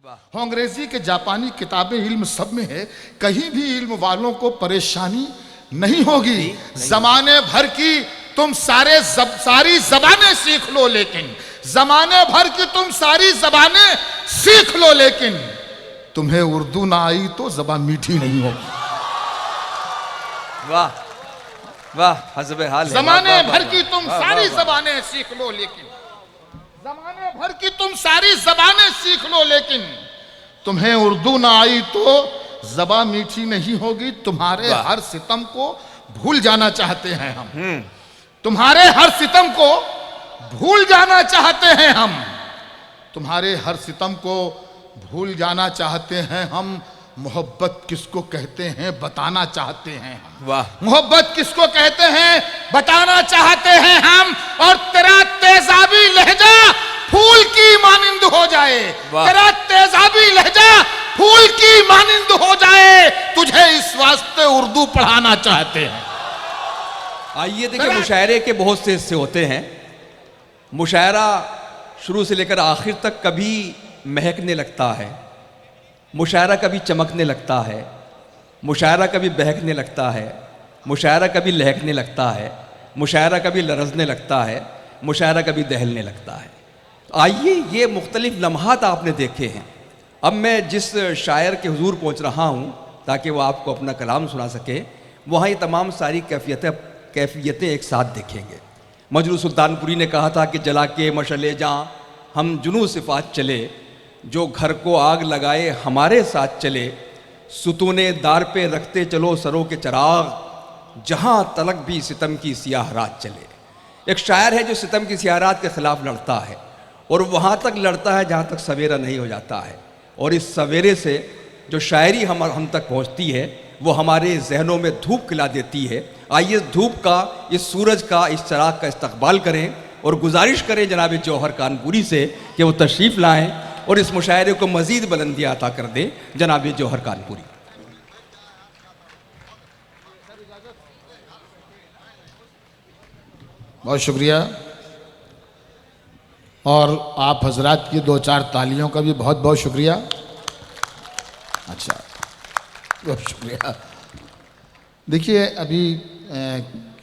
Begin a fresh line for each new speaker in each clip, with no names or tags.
हो अंग्रेजी के जापानी किताबें इल्म सब में है, कहीं भी इल्म वालों को परेशानी नहीं होगी। जमाने भर की तुम सारी जबानें सीख लो, लेकिन जमाने भर की तुम सारी जबानें सीख लो, लेकिन तुम्हें उर्दू ना आई तो जबान मीठी नहीं होगी।
वाह वाह, हज़ब हाल है।
जमाने भर की तुम सारी जबानें सीख लो, लेकिन जमाने भर की तुम सारी जबानें सीख लो, लेकिन तुम्हें उर्दू ना आई तो जबान मीठी नहीं होगी। तुम्हारे हर सितम को भूल जाना चाहते हैं हम, तुम्हारे हर सितम को भूल जाना चाहते हैं हम, तुम्हारे हर सितम को भूल जाना चाहते हैं हम। मोहब्बत किसको कहते हैं बताना चाहते हैं हम।
वाह,
मोहब्बत किसको कहते हैं बताना चाहते हैं हम। और तेरा तेजाबी लहजा फूल की मानिंद हो जाए, तेरा तेजाबी लहजा फूल की मानिंद हो जाए, तुझे इस वास्ते उर्दू पढ़ाना चाहते हैं।
आइए देखिए, मुशायरे के बहुत से हिस्से होते हैं। मुशायरा शुरू से लेकर आखिर तक कभी महकने लगता है, मुशायरा कभी चमकने लगता है, मुशायरा कभी बहकने लगता है, मुशायरा कभी लहकने लगता है, मुशायरा कभी लरजने लगता है, मुशायरा कभी दहलने लगता है। आइए, ये मुख्तलिफ लम्हात आपने देखे हैं। अब मैं जिस शायर के हुजूर पहुंच रहा हूं ताकि वो आपको अपना कलाम सुना सके, वहाँ ये तमाम सारी कैफियतें एक साथ देखेंगे। मजरू सुल्तानपुरी ने कहा था कि जला के मशले जहाँ हम जुनू सिफात चले, जो घर को आग लगाए हमारे साथ चले, सुतूने दार पे रखते चलो सरों के चराग, जहाँ तलक भी सितम की सियाह रात चले। एक शायर है जो सितम की सियाह रात के ख़िलाफ़ लड़ता है, और वहाँ तक लड़ता है जहाँ तक सवेरा नहीं हो जाता है। और इस सवेरे से जो शायरी हम तक पहुँचती है, वो हमारे जहनों में धूप खिला देती है। आइए, धूप का, इस सूरज का, इस चराग का इस्तकबाल करें और गुजारिश करें जनाब जौहर कानपुरी से कि वो तशरीफ़ लाएँ और इस मुशायरे को मज़ीद बुलंदी अता कर दे। जनाब जौहर कानपुरी।
बहुत शुक्रिया, और आप हजरात की 2-4 तालियों का भी बहुत बहुत शुक्रिया। अच्छा, बहुत शुक्रिया। देखिए, अभी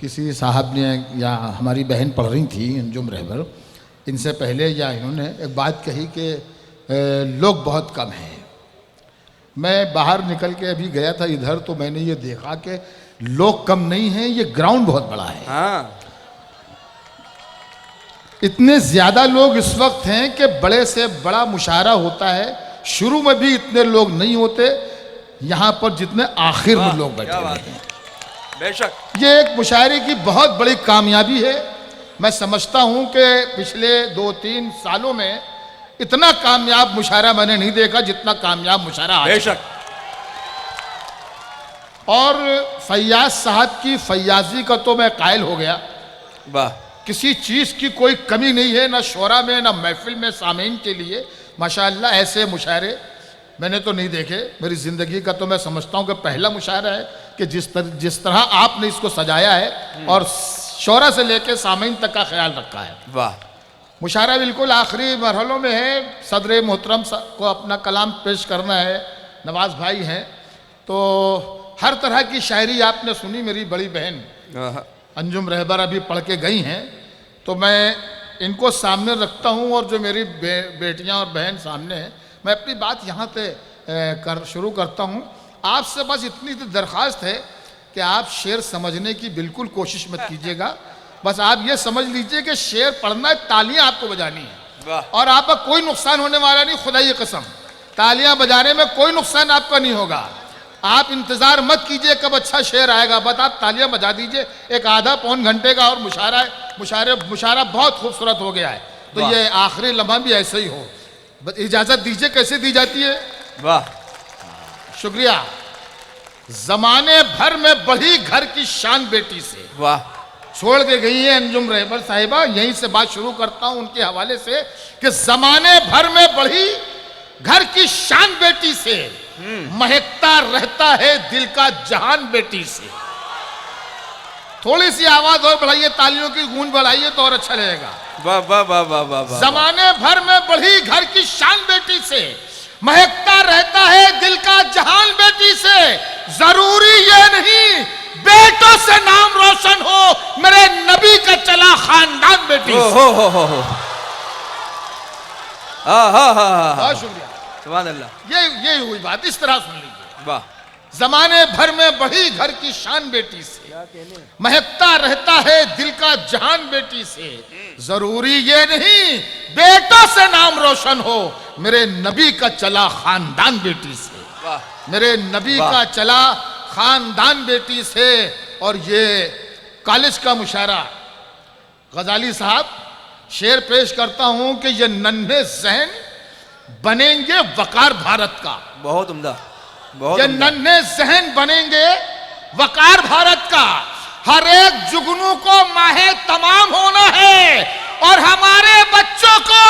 किसी साहब ने या हमारी बहन पढ़ रही थी अंजुम रहबर, इनसे पहले या इन्होंने एक बात कही कि लोग बहुत कम हैं। मैं बाहर निकल के अभी गया था इधर, तो मैंने ये देखा कि लोग कम नहीं हैं, ये ग्राउंड बहुत बड़ा है।
हाँ,
इतने ज़्यादा लोग इस वक्त हैं कि बड़े से बड़ा मुशायरा होता है, शुरू में भी इतने लोग नहीं होते यहाँ पर जितने आखिर में लोग बैठे हुए हैं।
बेशक
ये एक मुशायरे की बहुत बड़ी कामयाबी है। मैं समझता हूँ कि पिछले 2-3 सालों में इतना कामयाब मुशायरा मैंने नहीं देखा जितना कामयाब मुशायरा आज।
बेशक।
और फैयाज साहब की फैयाजी का तो मैं कायल हो गया।
वाह,
किसी चीज़ की कोई कमी नहीं है, ना शोरा में ना महफिल में सामीन के लिए। माशाअल्लाह, ऐसे मुशायरे मैंने तो नहीं देखे मेरी ज़िंदगी का। तो मैं समझता हूँ कि पहला मुशायरा है कि जिस तरह आपने इसको सजाया है और शोरा से लेकर सामीन तक का ख्याल रखा है।
वाह,
मुशायरा बिल्कुल आखिरी मरहलों में है। सदर मोहतरम को अपना कलाम पेश करना है, नवाज भाई हैं, तो हर तरह की शायरी आपने सुनी। मेरी बड़ी बहन अंजुम रहबर अभी पढ़ के गई हैं, तो मैं इनको सामने रखता हूँ, और जो मेरी बेटियाँ और बहन सामने हैं, मैं अपनी बात यहाँ से शुरू करता हूँ। आपसे बस इतनी दरख्वास्त है कि आप शेर समझने की बिल्कुल कोशिश मत कीजिएगा। बस आप ये समझ लीजिए कि शेर पढ़ना है, तालियां आपको बजानी है, और आपका कोई नुकसान होने वाला नहीं। खुदा की कसम, तालियां बजाने में कोई नुकसान आपका नहीं होगा। आप इंतज़ार मत कीजिए कब अच्छा शेर आएगा, बस आप तालियां बजा दीजिए। एक आधा पौन घंटे का और मुशायरा बहुत खूबसूरत हो गया है। तो ये आखिरी लम्हा भी ऐसे ही हो। बस इजाज़त दीजिए, कैसे दी जाती है।
वाह,
शुक्रिया। जमाने भर में बढ़ी घर की शान बेटी से।
वाह,
छोड़ के गई है अंजुम रहबर साहिबा। यहीं से बात शुरू करता हूं उनके हवाले से कि जमाने भर में बढ़ी घर की शान बेटी से, महकता रहता है दिल का जहान बेटी से। थोड़ी सी आवाज और बढ़ाइए, तालियों की गूंज बढ़ाइए तो और अच्छा लगेगा।
वाह वाह वाह वाह वाह।
जमाने भर में बढ़ी घर की शान बेटी से, महकता रहता है दिल का जहान बेटी से, जरूरी ये नहीं बेटों से नाम रोशन हो, मेरे नबी का चला खानदान बेटी से।
हो
बहुत शुक्रिया।
सुभान अल्लाह।
ये हुई बात, इस तरह सुन लीजिए।
वाह।
जमाने भर में बढ़ी घर की शान बेटी से, महकता रहता है दिल का जहान बेटी से, जरूरी ये नहीं बेटों से नाम रोशन हो, मेरे नबी का चला खानदान बेटी से।
वाह।
मेरे नबी का चला खानदान बेटी से। और ये कॉलेज का मुशायरा, गजाली साहब शेर पेश करता हूं कि ये नन्हे जहन बनेंगे वकार भारत का।
बहुत उम्दा, बहुत
ये
उम्दा।
नन्हे जहन बनेंगे वकार भारत का। हर एक जुगनू को माहे तमाम होना है, और हमारे बच्चों को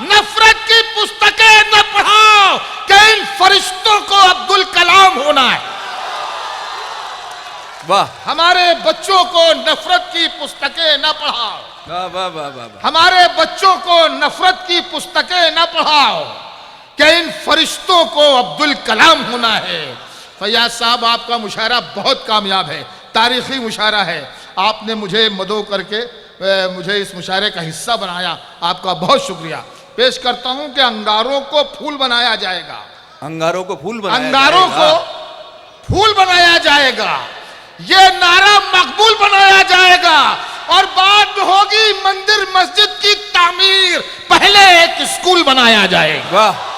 नफरत की पुस्तकें न पढ़ाओ कि इन फरिश्तों को अब्दुल कलाम होना है।
वाह।
हमारे बच्चों को नफरत की पुस्तकें न पढ़ाओ,
वाह वाह वाह वाह वाह।
हमारे बच्चों को नफरत की पुस्तकें न पढ़ाओ कि इन फरिश्तों को अब्दुल कलाम होना है। फैयाज साहब आपका मुशायरा बहुत कामयाब है, तारीखी मुशायरा है। आपने मुझे मदो करके मुझे इस मुशायरे का हिस्सा बनाया, आपका बहुत शुक्रिया। पेश करता हूं कि अंगारों को फूल बनाया जाएगा।
अंगारों को फूल बनाया
अंगारों
जाएगा।
को फूल बनाया जाएगा, ये नारा मकबूल बनाया जाएगा, और बाद में होगी मंदिर मस्जिद की तामीर, पहले एक स्कूल बनाया जाएगा।
वाह।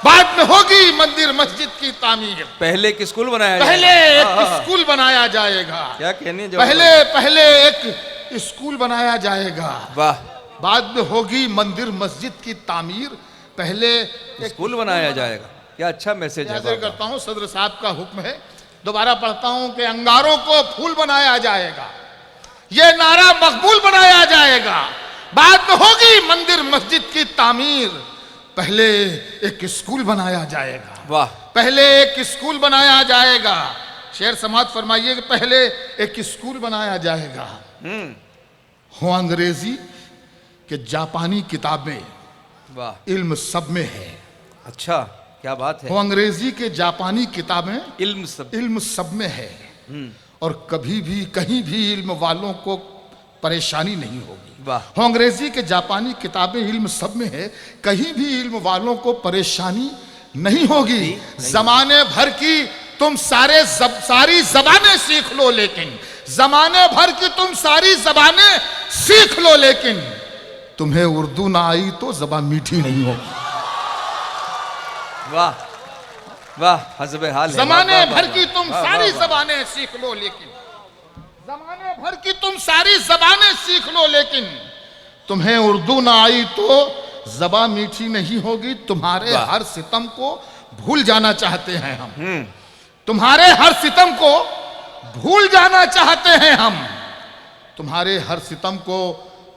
बाद में होगी मंदिर मस्जिद की तामीर,
पहले एक स्कूल बनाया
पहले
जाएगा।
एक स्कूल बनाया जाएगा।
क्या कहने जो
पहले एक स्कूल बनाया जाएगा,
वाह।
बाद में होगी मंदिर मस्जिद की तामीर, पहले एक
स्कूल बनाया जाएगा। क्या अच्छा मैसेज है।
हाजिर करता हूं, सदर साहब का हुक्म है। दोबारा पढ़ता हूं कि अंगारों को फूल बनाया जाएगा, ये नारा मकबूल बनाया जाएगा, बाद में होगी मंदिर मस्जिद की तामीर, पहले एक स्कूल बनाया जाएगा।
वाह।
पहले एक स्कूल बनाया जाएगा। शेर समात फरमाइए कि पहले एक स्कूल बनाया जाएगा। हो अंग्रेजी के जापानी किताबें,
वाह।
इल्म सब में है।
अच्छा, क्या बात है।
हो अंग्रेजी के जापानी किताबें,
इल्म
सब में है, और कभी भी कहीं भी इल्म वालों को परेशानी नहीं होगी।
वाह।
हो अंग्रेजी के जापानी किताबें इल्म सब में है, कहीं भी इल्म वालों को परेशानी नहीं होगी। जमाने भर की तुम सारी जबानें सीख लो, लेकिन जमाने भर की तुम सारी जबानें सीख लो, लेकिन तुम्हें उर्दू ना आई तो जबान मीठी नहीं होगी।
वाह वाह, हज़ब हाल है।
जमाने भर की तुम सारी जबानें सीख लो, लेकिन जमाने भर की तुम सारी जबानें सीख लो, लेकिन तुम्हें उर्दू ना आई तो जबान मीठी नहीं होगी। तुम्हारे हर सितम को भूल जाना चाहते हैं हम, तुम्हारे हर सितम को भूल जाना चाहते हैं हम, तुम्हारे हर सितम को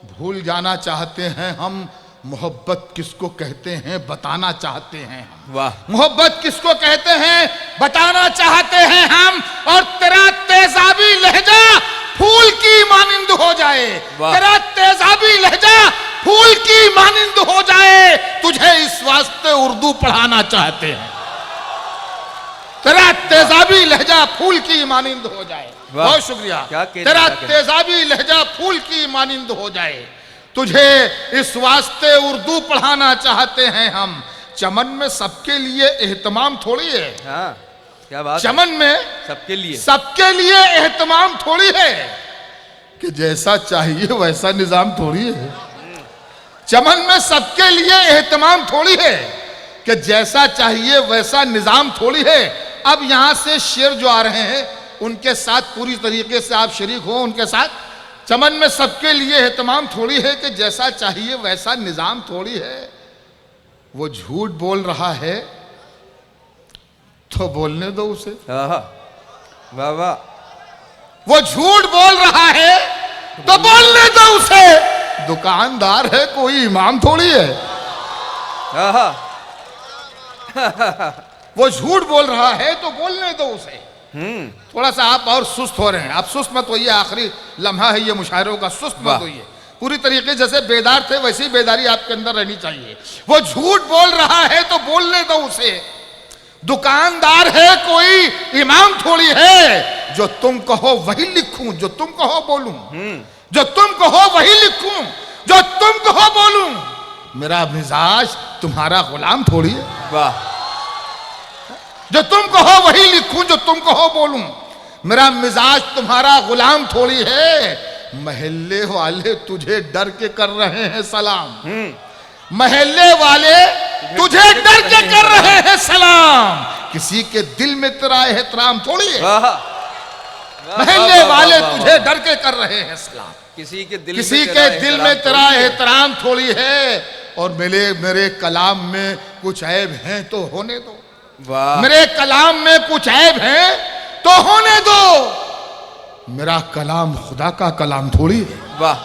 भूल जाना चाहते हैं हम। मोहब्बत किसको कहते हैं बताना चाहते हैं हम।
वाह।
मोहब्बत किसको कहते हैं बताना चाहते हैं हम, और तेरा तेजाबी लहजा फूल की मानिंद हो जाए, तेरा तेजाबी लहजा फूल की मानिंद हो जाए, तुझे इस वास्ते उर्दू पढ़ाना चाहते हैं। तेरा तेजाबी लहजा फूल की मानिंद हो जाए। बहुत शुक्रिया। तेरा तेजाबी लहजा फूल की मानिंद हो जाए, तुझे इस वास्ते उर्दू पढ़ाना चाहते हैं हम। चमन में सबके लिए एहतमाम थोड़ी है।
हाँ, क्या बात।
चमन में सबके लिए एहतमाम थोड़ी है, कि जैसा चाहिए वैसा निजाम थोड़ी है। चमन में सबके लिए एहतमाम थोड़ी है, कि जैसा चाहिए वैसा निजाम थोड़ी है। अब यहां से शेर जो आ रहे हैं उनके साथ पूरी तरीके से आप शरीक हो उनके साथ। चमन में सबके लिए एहतमाम थोड़ी है, कि जैसा चाहिए वैसा निजाम थोड़ी है। वो झूठ बोल रहा है तो बोलने दो उसे।
वाह वाह।
वो झूठ बोल रहा है तो बोलने दो उसे। दुकानदार है, कोई इमाम थोड़ी है। वो झूठ बोल रहा है तो बोलने दो उसे। थोड़ा सा आप और सुस्त हो रहे हैं, आप सुस्त मत होइए, आखिरी लम्हा है ये मुशायरों का, सुस्त मत होइए। पूरी तरीके जैसे बेदार थे वैसी बेदारी आपके अंदर रहनी चाहिए। वो झूठ बोल रहा है तो बोलने दो उसे। दुकानदार है कोई, इमाम थोड़ी है। जो तुम कहो वही लिखूं, जो तुम कहो बोलूं, जो तुम कहो वही लिखूं, जो तुम कहो बोलूं। मेरा मिजाज तुम्हारा गुलाम थोड़ी है।
वाह।
जो तुम कहो वही लिखूं, जो तुम कहो बोलूं। मेरा मिजाज तुम्हारा गुलाम थोड़ी है। महल्ले वाले तुझे डर के कर रहे हैं सलाम। महल्ले वाले तुझे डर के कर रहे हैं सलाम। किसी के दिल में तेरा एहतराम थोड़ी है। महल्ले वाले तुझे डर के कर रहे हैं सलाम।
किसी के
दिल में तेरा एहतराम थोड़ी है। और मेरे कलाम में कुछ ऐब हैं तो होने दो।
वाह।
मेरे कलाम में कुछ ऐब हैं तो होने दो। मेरा कलाम खुदा का कलाम थोड़ी है।
वाह।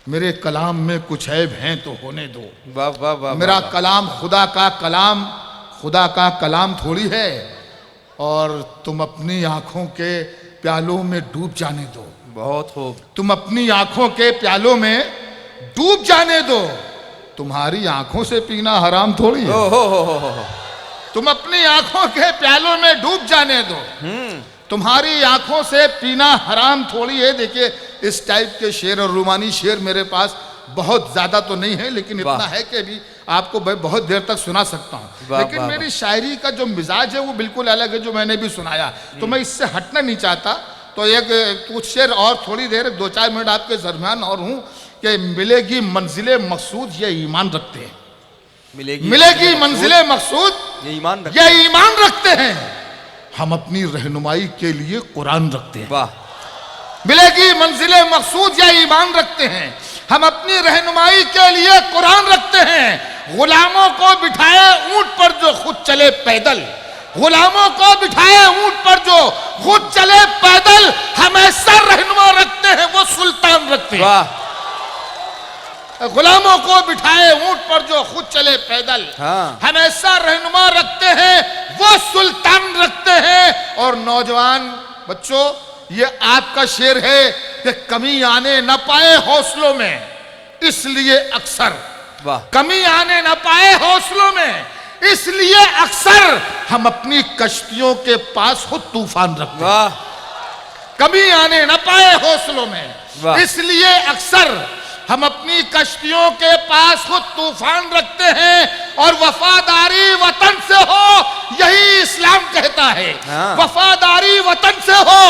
मेरे कलाम में कुछ ऐब हैं तो होने दो।
वाह वाह वाह।
मेरा कलाम खुदा का कलाम थोड़ी है। और तुम अपनी आंखों के प्यालों में डूब जाने दो।
बहुत खूब।
तुम अपनी आंखों के प्यालों में डूब जाने दो। तुम्हारी आंखों से पीना हराम थोड़ी है।
हो।
तुम अपनी आंखों के प्यालों में डूब जाने दो। तुम्हारी आंखों से पीना हराम थोड़ी है। देखिए इस टाइप के शेर और रूमानी शेर मेरे पास बहुत ज्यादा तो नहीं है, लेकिन इतना है कि अभी आपको मैं बहुत देर तक सुना सकता हूँ। लेकिन मेरी शायरी का जो मिजाज है वो बिल्कुल अलग है, जो मैंने भी सुनाया। तो मैं इससे हटना नहीं चाहता। तो एक कुछ शेर और थोड़ी देर 2-4 मिनट आपके दरमियान और हूँ कि मिलेगी मंजिले मकसूद ये ईमान रखते हैं। मिलेगी मंजिले मकसूद ये ईमान रखते हैं। हम अपनी रहनुमाई के लिए कुरान रखते हैं।
वाह।
मिलेगी मंजिले मकसूद या ईमान रखते हैं। हम अपनी रहनुमाई के लिए कुरान रखते हैं। गुलामों को बिठाए ऊंट पर जो खुद चले पैदल। गुलामों को बिठाए ऊंट पर जो खुद चले पैदल। हमेशा रहनुमा रखते हैं वो सुल्तान रखते हैं।
वाह।
गुलामों को बिठाए ऊंट पर जो खुद चले पैदल।
हाँ।
हमेशा रहनुमा रखते हैं वो सुल्तान रखते हैं। और नौजवान बच्चों ये आपका शेर है कि कमी आने न पाए हौसलों में, इसलिए अक्सर।
वाह।
कमी आने न पाए हौसलों में, इसलिए अक्सर हम अपनी कश्तियों के पास खुद तूफान रखते हैं।
वाह।
कमी आने न पाए हौसलों में,
वाह।
इसलिए अक्सर हम अपनी कश्तियों के पास खुद तूफान रखते हैं। और वफादारी वतन से हो यही इस्लाम कहता है।
हाँ।
वफादारी वतन से हो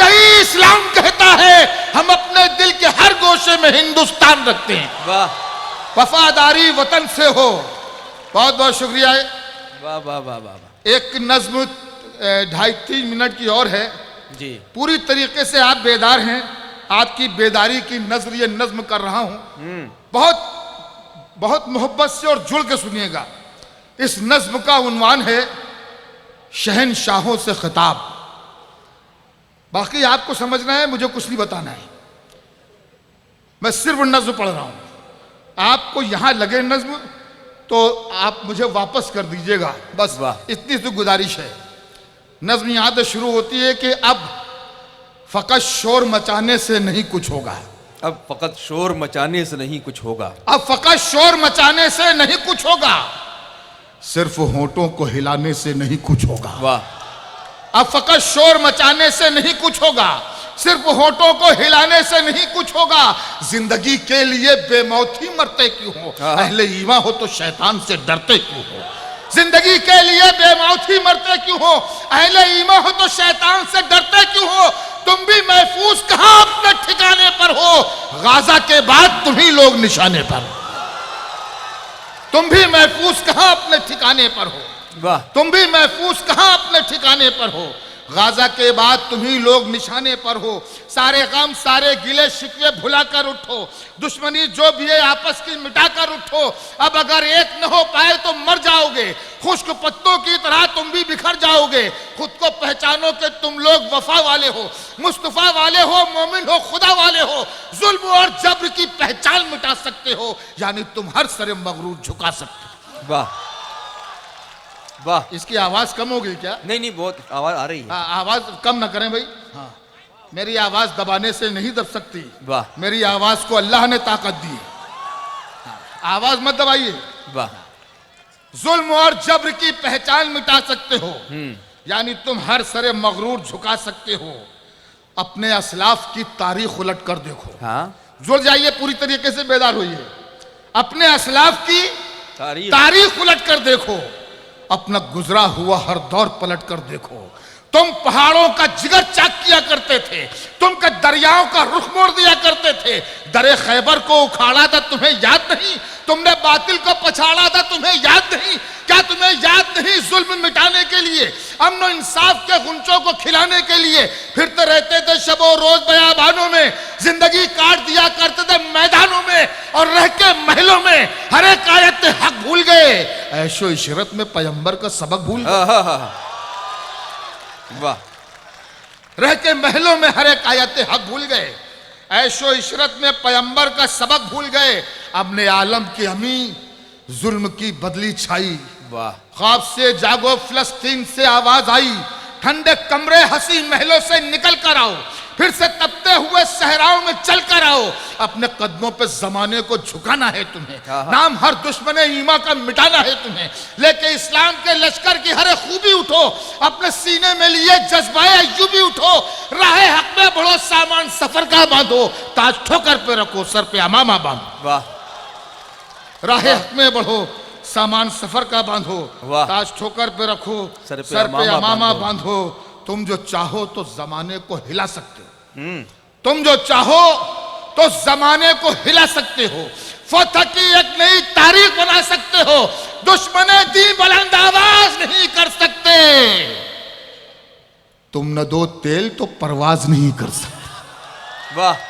यही इस्लाम कहता है। हम अपने दिल के हर गोशे में हिंदुस्तान रखते हैं।
वाह।
वफादारी वतन से हो। बहुत बहुत शुक्रिया।
वाह वाह वाह वाह।
एक नज्म 2.5-3 मिनट की और है
जी।
पूरी तरीके से आप बेदार हैं। आपकी बेदारी की नजर ये नज्म कर रहा हूं। बहुत बहुत मोहब्बत से और जुड़ के सुनिएगा। इस नज्म का उन्वान है शहनशाहों से खिताब। बाकी आपको समझना है, मुझे कुछ नहीं बताना है। मैं सिर्फ नज्म पढ़ रहा हूं। आपको यहां लगे नज्म तो आप मुझे वापस कर दीजिएगा, बस इतनी तो गुजारिश है। नज्म यहां से शुरू होती है कि अब फकत शोर मचाने से नहीं कुछ होगा।
अब फकत शोर मचाने से नहीं कुछ होगा।
अब फकत शोर मचाने से नहीं कुछ होगा। सिर्फ होंठों को हिलाने से नहीं कुछ होगा।
वाह।
अब फकत शोर मचाने से नहीं कुछ होगा। सिर्फ होंठों को हिलाने से नहीं कुछ होगा। जिंदगी के लिए बेमौत ही मरते क्यों हो। अहले ईमान हो तो शैतान से डरते क्यों हो। जिंदगी के लिए बेमौत ही मरते क्यों हो। अहले ईमान हो तो शैतान से डरते क्यों हो। तुम भी महफूज कहां अपने ठिकाने पर हो। गाजा के बाद तुम ही लोग निशाने पर। तुम भी महफूज कहां अपने ठिकाने पर हो।
वाह।
तुम भी महफूज कहां अपने ठिकाने पर हो। गाजा के बाद तुम ही लोग निशाने पर हो। सारे गम सारे गिले शिकवे भुला कर उठो। दुश्मनी जो भी है आपस की मिटा कर उठो। अब अगर एक न हो पाए तो मर जाओगे। खुश्क पत्तों की तरह तुम भी बिखर जाओगे। खुद को पहचानो कि तुम लोग वफा वाले हो, मुस्तफा वाले हो, मोमिन हो, खुदा वाले हो। जुल्म और जब्र की पहचान मिटा सकते हो, यानी तुम हर सर मगरूर झुका सकते हो।
वाह वाह।
इसकी आवाज कम हो गई क्या?
नहीं नहीं, बहुत आवाज आ रही है।
आवाज कम ना करें भाई। हाँ मेरी आवाज दबाने से नहीं दब सकती।
वाह
मेरी आवाज को अल्लाह ने ताकत दी है। आवाज मत दबाइए।
वाह।
जुल्म और जब्र की पहचान मिटा सकते हो, यानी तुम हर सरे मगरूर झुका सकते हो। अपने असलाफ की तारीख उलट कर देखो।
हाँ
जुड़ जाइए, पूरी तरीके से बेदार होइए। अपने असलाफ की तारीख उलट कर देखो, अपना गुजरा हुआ हर दौर पलट कर देखो। तुम पहाड़ों का जिगर चाक किया करते थे, तुम के दरियाओं का रुख मोड़ दिया करते थे। दरे खैबर को उखाड़ा था, तुम्हें याद नहीं? तुमने बातिल को पछाड़ा था, तुम्हें याद नहीं? क्या तुम्हें याद नहीं? जुल्म मिटाने के लिए, अमन और इंसाफ के गुंचों को खिलाने के लिए फिरते रहते थे शबो रोज बयाबानों में। जिंदगी काट दिया करते थे मैदानों में, और रह के महलों में हर एक आयत हक भूल गए। ऐशो इशरत में पैगंबर का सबक भूल गए।
वाह।
रह के महलों में हर एक आयत हक भूल गए। ऐशो इशरत में पैगंबर का सबक भूल गए। अपने आलम की अमी जुल्म की बदली छाई।
वाह।
ख्वाब से जागो फिलिस्तीन से आवाज आई, ठंडे कमरे हंसी महलों से निकल कर आओ, फिर से तपते हुए सहराओं में चल कर आओ। अपने कदमों पे जमाने को झुकाना है तुम्हें, नाम हर दुश्मन ईमा का मिटाना है तुम्हें। लेके इस्लाम के लश्कर की हर खूबी उठो, अपने सीने में लिए जज्बाए अय्यूबी उठो। राहे हक में बढ़ो, सामान सफर का बांधो, ताज ठोकर पे रखो, सर पे अमामा बांधो।
वाह।
राहे हक में बढ़ो, सामान सफर का बांधो,
वाह।
ताज ठोकर पे रखो,
सर
सर पे
अमामा
अमामा
बांधो।
बांधो। तुम जो चाहो तो जमाने को हिला सकते हो। तुम जो चाहो तो जमाने को हिला सकते हो। फतह की एक नई तारीख बना सकते हो। दुश्मने दी बुलंद आवाज नहीं कर सकते। तुम न दो तेल तो परवाज नहीं कर सकते।
वाह।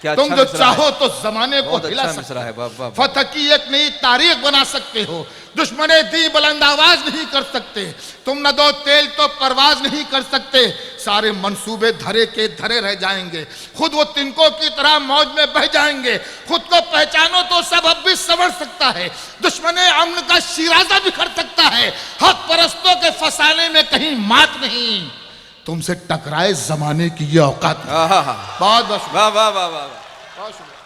क्या
तुम
अच्छा
जो
मिसरा
चाहो
है।
तो जमाने को
बहुत
हिला
अच्छा
सकते
मिसरा है। वाह, वाह, वाह।
फतह की एक नई तारीख बना सकते हो। दुश्मने दी बुलंद आवाज नहीं कर सकते। तुम न दो तेल तो परवाज नहीं कर सकते। सारे मंसूबे धरे के धरे रह जाएंगे, खुद वो तिनकों की तरह मौज में बह जाएंगे। खुद को पहचानो तो सब अब भी संवर सकता है। दुश्मने अमन का शिराजा बिखर सकता है। हक परस्तों के फसाने में कहीं मात नहीं। तुमसे टकराए जमाने की ये औकात।
बहुत
बहुत बहुत
वाह वाह वाह वाह।
बहुत शुक्रिया।